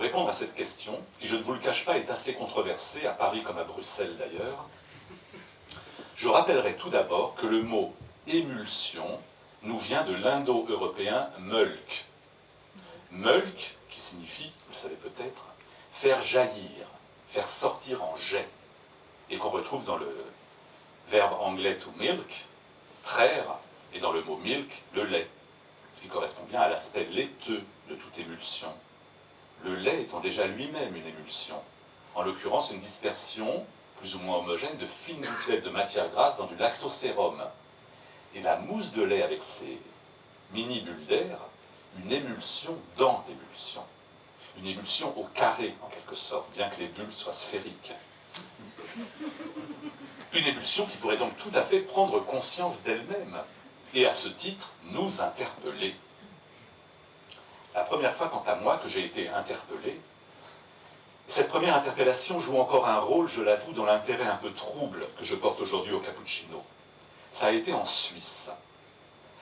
répondre à cette question, qui, je ne vous le cache pas, est assez controversée, à Paris comme à Bruxelles d'ailleurs, je rappellerai tout d'abord que le mot émulsion nous vient de l'indo-européen mölk. Mölk, qui signifie, vous le savez peut-être, faire jaillir, faire sortir en jet, et qu'on retrouve dans le verbe anglais to milk, traire, et dans le mot milk, le lait, ce qui correspond bien à l'aspect laiteux de toute émulsion. Le lait étant déjà lui-même une émulsion, en l'occurrence une dispersion plus ou moins homogène de fines gouttelettes de matière grasse dans du lactosérum. Et la mousse de lait avec ses mini-bulles d'air, une émulsion dans l'émulsion. Une émulsion au carré, en quelque sorte, bien que les bulles soient sphériques. Une émulsion qui pourrait donc tout à fait prendre conscience d'elle-même, et à ce titre, nous interpeller. La première fois, quant à moi, que j'ai été interpellé, cette première interpellation joue encore un rôle, je l'avoue, dans l'intérêt un peu trouble que je porte aujourd'hui au cappuccino. Ça a été en Suisse,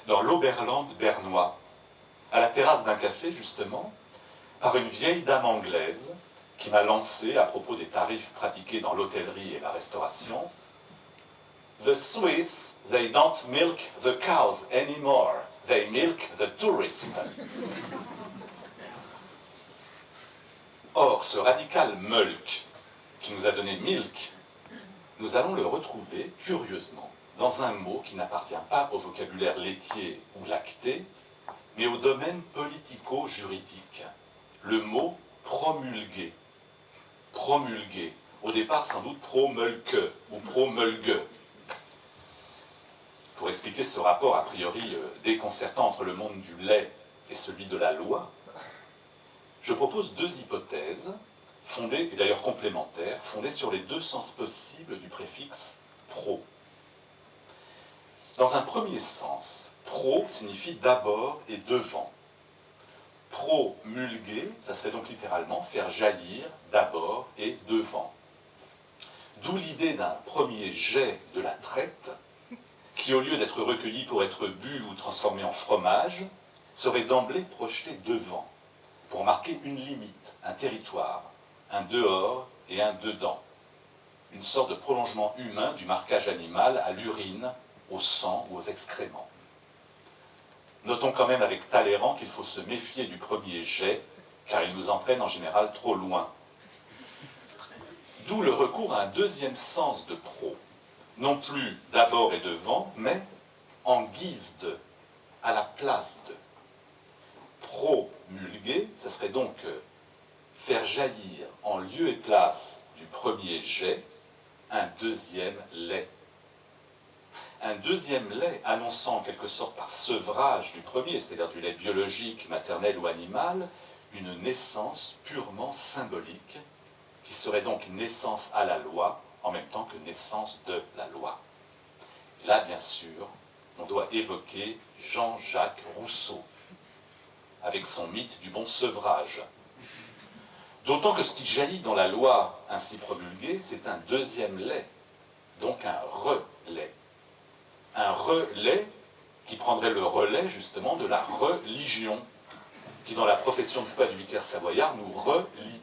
dans l'Oberland bernois, à la terrasse d'un café, justement, par une vieille dame anglaise qui m'a lancé, à propos des tarifs pratiqués dans l'hôtellerie et la restauration, « The Swiss, they don't milk the cows anymore, they milk the tourists. » Or, ce radical Mölk, qui nous a donné milk, nous allons le retrouver, curieusement, dans un mot qui n'appartient pas au vocabulaire laitier ou lacté, mais au domaine politico-juridique. Le mot promulguer. Promulguer. Au départ, sans doute pro-Mölke ou pro-Mölge. Pour expliquer ce rapport a priori déconcertant entre le monde du lait et celui de la loi, je propose deux hypothèses, fondées, et d'ailleurs complémentaires, fondées sur les deux sens possibles du préfixe pro. Dans un premier sens, pro signifie d'abord et devant. Promulguer, ça serait donc littéralement faire jaillir d'abord et devant. D'où l'idée d'un premier jet de la traite, qui au lieu d'être recueilli pour être bu ou transformé en fromage, serait d'emblée projeté devant, pour marquer une limite, un territoire, un dehors et un dedans. Une sorte de prolongement humain du marquage animal à l'urine, au sang ou aux excréments. Notons quand même avec Talleyrand qu'il faut se méfier du premier jet, car il nous entraîne en général trop loin. D'où le recours à un deuxième sens de pro, non plus d'abord et devant, mais en guise de, à la place de. Promulguer, ce serait donc faire jaillir en lieu et place du premier jet un deuxième lait. Un deuxième lait annonçant en quelque sorte par sevrage du premier, c'est-à-dire du lait biologique, maternel ou animal, une naissance purement symbolique, qui serait donc naissance à la loi, en même temps que naissance de la loi. Et là, bien sûr, on doit évoquer Jean-Jacques Rousseau, avec son mythe du bon sevrage. D'autant que ce qui jaillit dans la loi ainsi promulguée, c'est un deuxième lait, donc un relais. Un relais qui prendrait le relais justement de la religion, qui dans la profession de foi du vicaire savoyard nous relie